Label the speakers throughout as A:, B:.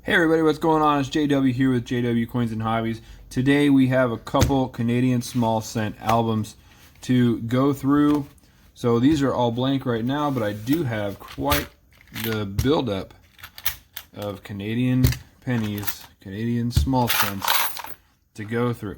A: Hey everybody, what's going on? It's JW here with JW Coins and Hobbies. Today we have a couple Canadian small cent albums to go through. So these are all blank right now, but I do have quite the buildup of Canadian pennies, Canadian small cents to go through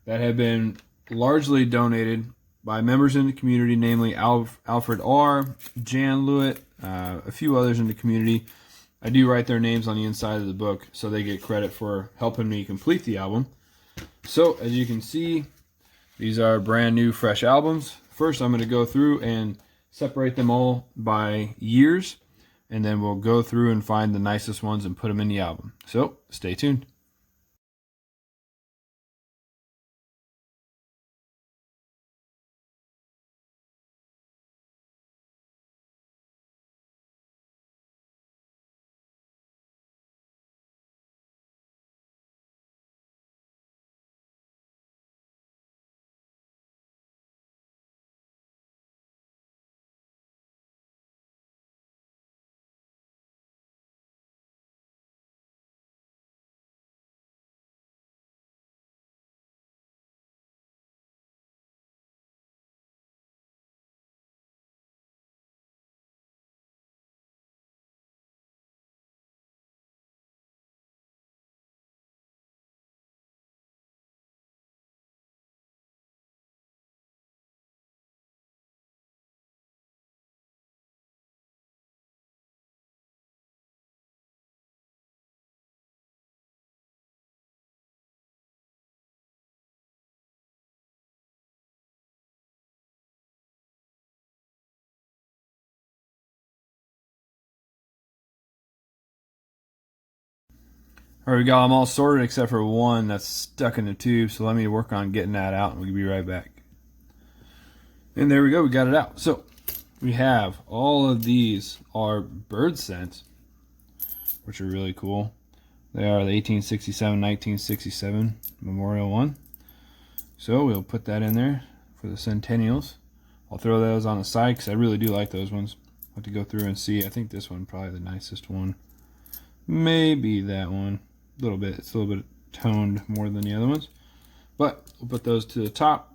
A: that have been largely donated by members in the community, namely Alfred R., Jan Lewitt, a few others in the community. I do write their names on the inside of the book, so they get credit for helping me complete the album. So, as you can see, these are brand new, fresh albums. First, I'm going to go through and separate them all by years, and then we'll go through and find the nicest ones and put them in the album. So, stay tuned. Alright, we got them all sorted except for one that's stuck in the tube, so let me work on getting that out and we'll be right back. And there we go, we got it out. So, we have all of these are bird cents, which are really cool. They are the 1867-1967 Memorial one. So, we'll put that in there for the centennials. I'll throw those on the side because I really do like those ones. I'll have to go through and see. I think this one probably the nicest one. Maybe that one. A little bit. It's a little bit toned more than the other ones. But we'll put those to the top.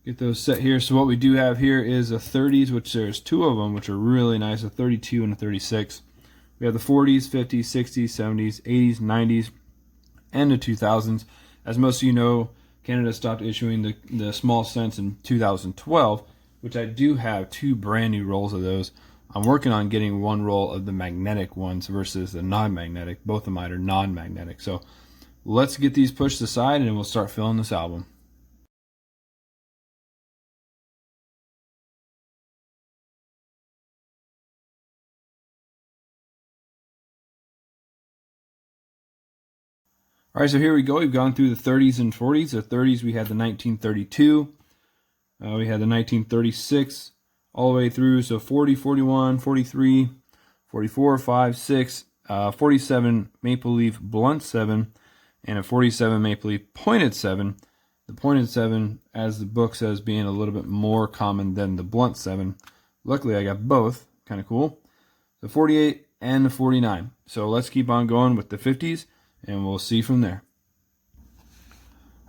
A: Get those set here. So what we do have here is a 30s, which there's two of them, which are really nice, a 32 and a 36. We have the 40s, 50s, 60s, 70s, 80s, 90s, and the 2000s. As most of you know, Canada stopped issuing the small cents in 2012, which I do have two brand new rolls of those. I'm working on getting one roll of the magnetic ones versus the non-magnetic. Both of mine are non-magnetic. So let's get these pushed aside and we'll start filling this album. Alright, so here we go. We've gone through the 30s and 40s. The 30s we had the 1932. We had the 1936. All the way through, so 40, 41, 43, 44, 5, 6, 47 maple leaf blunt 7, and a 47 maple leaf pointed 7. The pointed 7, as the book says, being a little bit more common than the blunt 7. Luckily, I got both. Kind of cool. The 48 and the 49. So let's keep on going with the 50s, and we'll see from there.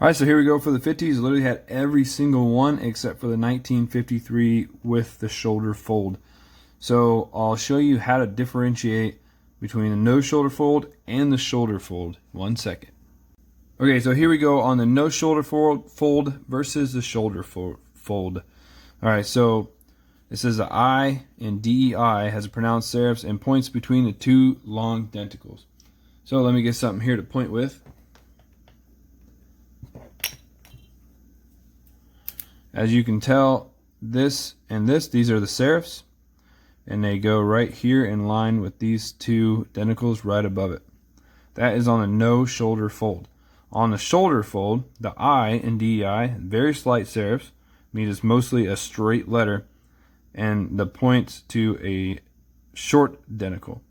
A: Alright, so here we go for the 50s. Literally had every single one except for the 1953 with the shoulder fold. So I'll show you how to differentiate between the no shoulder fold and the shoulder fold. 1 second. Okay, so here we go on the no shoulder fold versus the shoulder fold. Alright, so it says the I in DEI has a pronounced serifs and points between the two long denticles. So let me get something here to point with. As you can tell, this and this, these are the serifs, and they go right here in line with these two denticles right above it. That is on the no shoulder fold. On the shoulder fold, the I in DEI, very slight serifs, means it's mostly a straight letter, and the points to a short denticle.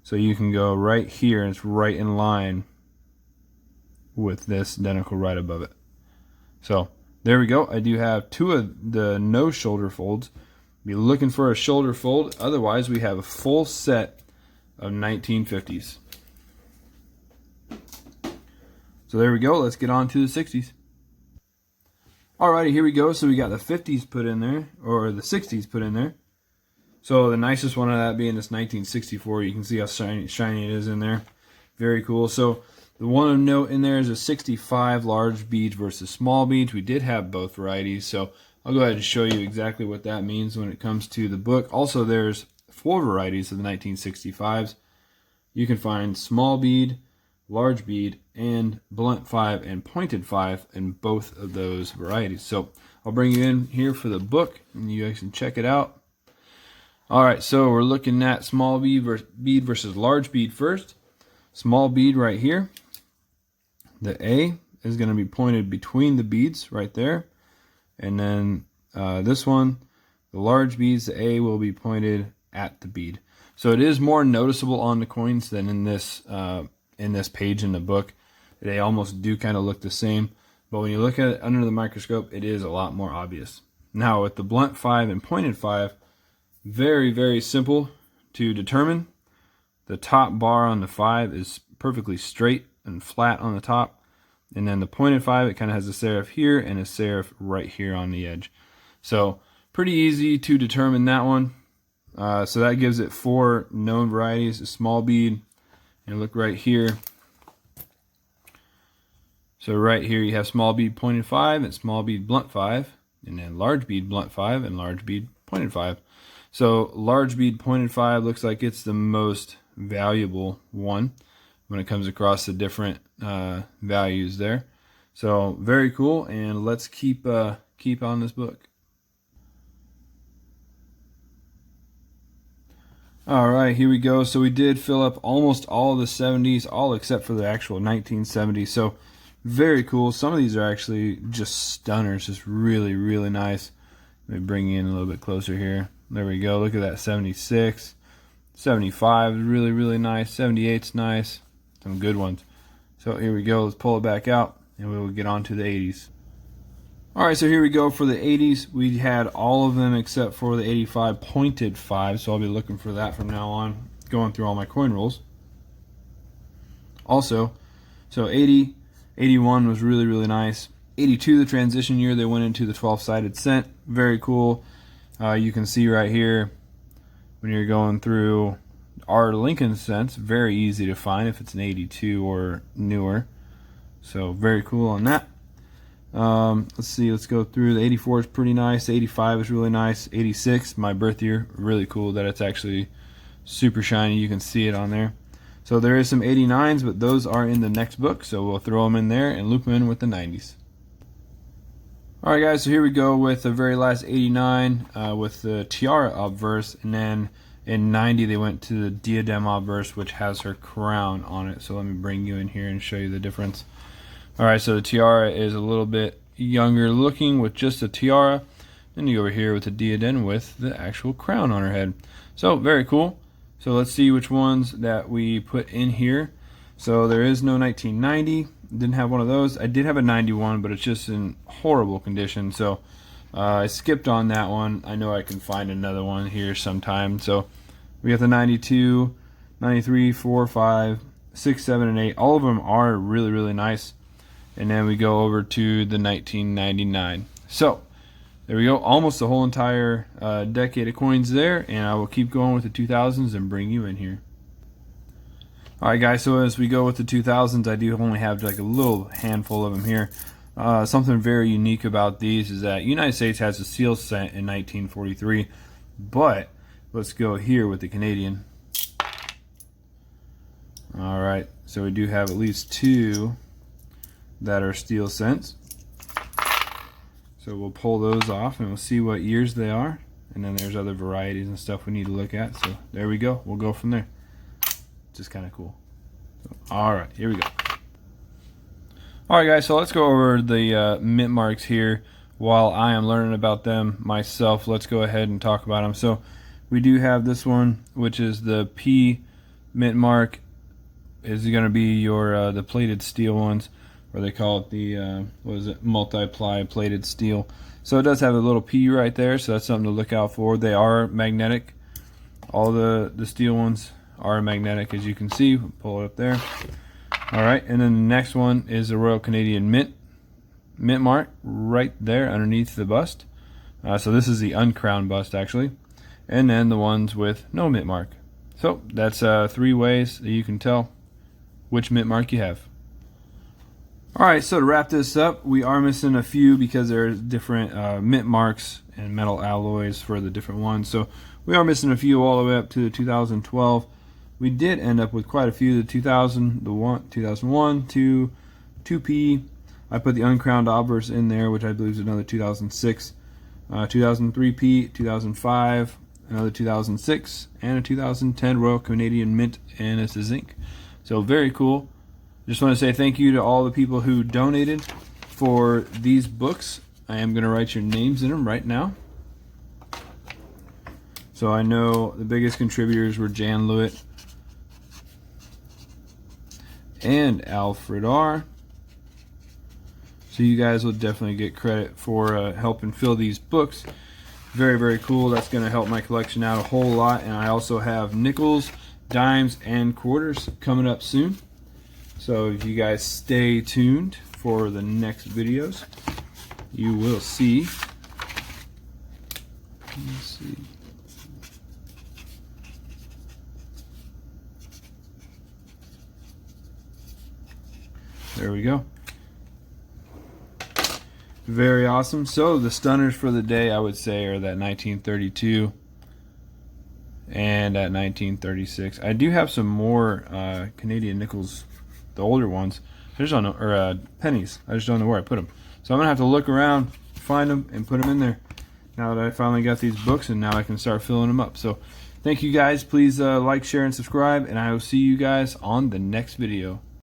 A: So you can go right here, and it's right in line with this denticle right above it. So there we go. I do have two of the no shoulder folds. Be looking for a shoulder fold. Otherwise, we have a full set of 1950s. So there we go. Let's get on to the 60s. Alrighty, here we go. So we got the 50s put in there, or the 60s put in there. So the nicest one of that being this 1964. You can see how shiny it is in there. Very cool. So the one of note in there is a 65 large beads versus small beads. We did have both varieties, so I'll go ahead and show you exactly what that means when it comes to the book. Also, there's 4 varieties of the 1965s. You can find small bead, large bead, and blunt 5 and pointed 5 in both of those varieties. So I'll bring you in here for the book, and you guys can check it out. Alright, so we're looking at small bead versus large bead first. Small bead right here. The A is going to be pointed between the beads right there. And then this one, the large beads, the A will be pointed at the bead. So it is more noticeable on the coins than in this page in the book. They almost do kind of look the same. But when you look at it under the microscope, it is a lot more obvious. Now with the blunt 5 and pointed 5, very, very simple to determine. The top bar on the 5 is perfectly straight and flat on the top. And then the pointed 5, it kind of has a serif here and a serif right here on the edge. So pretty easy to determine that one. So that gives it 4 known varieties. A small bead, and look right here. So right here you have small bead pointed 5 and small bead blunt 5. And then large bead blunt 5 and large bead pointed 5. So large bead pointed 5 looks like it's the most valuable one when it comes across the different values there. So very cool, and let's keep on this book. Alright, here we go. So we did fill up almost all the 70s, all except for the actual 1970s. So very cool. Some of these are actually just stunners, just really, really nice. Let me bring you in a little bit closer here. There we go. Look at that 76. 75 is really, really nice. 78's nice. Some good ones. So here we go. Let's pull it back out, and we will get on to the 80s. Alright, so here we go for the 80s. We had all of them except for the 85 pointed 5, so I'll be looking for that from now on, going through all my coin rolls. Also, so 80, 81 was really, really nice. 82, the transition year, they went into the 12-sided cent. Very cool. You can see right here when you're going through our Lincoln cents, very easy to find if it's an 82 or newer. So very cool on that. Let's see, let's go through. The 84 is pretty nice. 85 is really nice. 86, my birth year, really cool that it's actually super shiny. You can see it on there. So there is some 89s, but those are in the next book, so we'll throw them in there and loop them in with the 90s. Alright guys, so here we go with the very last 89 with the tiara obverse, and then in 90 they went to the diadem obverse, which has her crown on it. So let me bring you in here and show you the difference. Alright, so the tiara is a little bit younger looking with just a tiara. Then you go over here with the diadem with the actual crown on her head. So very cool. So let's see which ones that we put in here. So there is no 1990. Didn't have one of those. I did have a 91, but it's just in horrible condition. So I skipped on that one. I know I can find another one here sometime. So we got the 92, 93, 4, 5, 6, 7, and 8. All of them are really, really nice. And then we go over to the 1999. So there we go. Almost the whole entire decade of coins there. And I will keep going with the 2000s and bring you in here. Alright guys, so as we go with the 2000s, I do only have like a little handful of them here. Something very unique about these is that United States has a seal cent in 1943, but let's go here with the Canadian. Alright, so we do have at least 2 that are steel cents. So we'll pull those off and we'll see what years they are. And then there's other varieties and stuff we need to look at. So there we go. We'll go from there. Just kind of cool. So, alright, here we go. Alright guys, so let's go over the mint marks here. While I am learning about them myself, let's go ahead and talk about them. So we do have this one, which is the P mint mark. Is going to be your the plated steel ones, or they call it the what is it, multiply plated steel. So it does have a little P right there, so that's something to look out for. They are magnetic. All the steel ones are magnetic, as you can see. We'll pull it up there. All right, and then the next one is the Royal Canadian Mint mark right there underneath the bust. So this is the uncrowned bust actually, and then the ones with no mint mark. So that's 3 ways that you can tell which mint mark you have. Alright, so to wrap this up, we are missing a few because there are different mint marks and metal alloys for the different ones. So we are missing a few all the way up to the 2012. We did end up with quite a few. The 2000, the 2001, 2P. I put the uncrowned obverse in there, which I believe is another 2006. 2003P, 2005, another 2006, and a 2010 Royal Canadian Mint, and it's a zinc. So very cool. Just want to say thank you to all the people who donated for these books. I am going to write your names in them right now. So I know the biggest contributors were Jan Lewitt and Alfred R. So you guys will definitely get credit for helping fill these books. Very, very cool. That's going to help my collection out a whole lot. And I also have nickels, dimes, and quarters coming up soon. So if you guys stay tuned for the next videos, you will see. Let's see. There we go. Very awesome. So the stunners for the day, I would say, are that 1932 and that 1936. I do have some more Canadian nickels, the older ones. I just don't know, or pennies. I just don't know where I put them. So I'm gonna have to look around, find them, and put them in there. Now that I finally got these books, and now I can start filling them up. So thank you guys. Please like, share, and subscribe, and I will see you guys on the next video.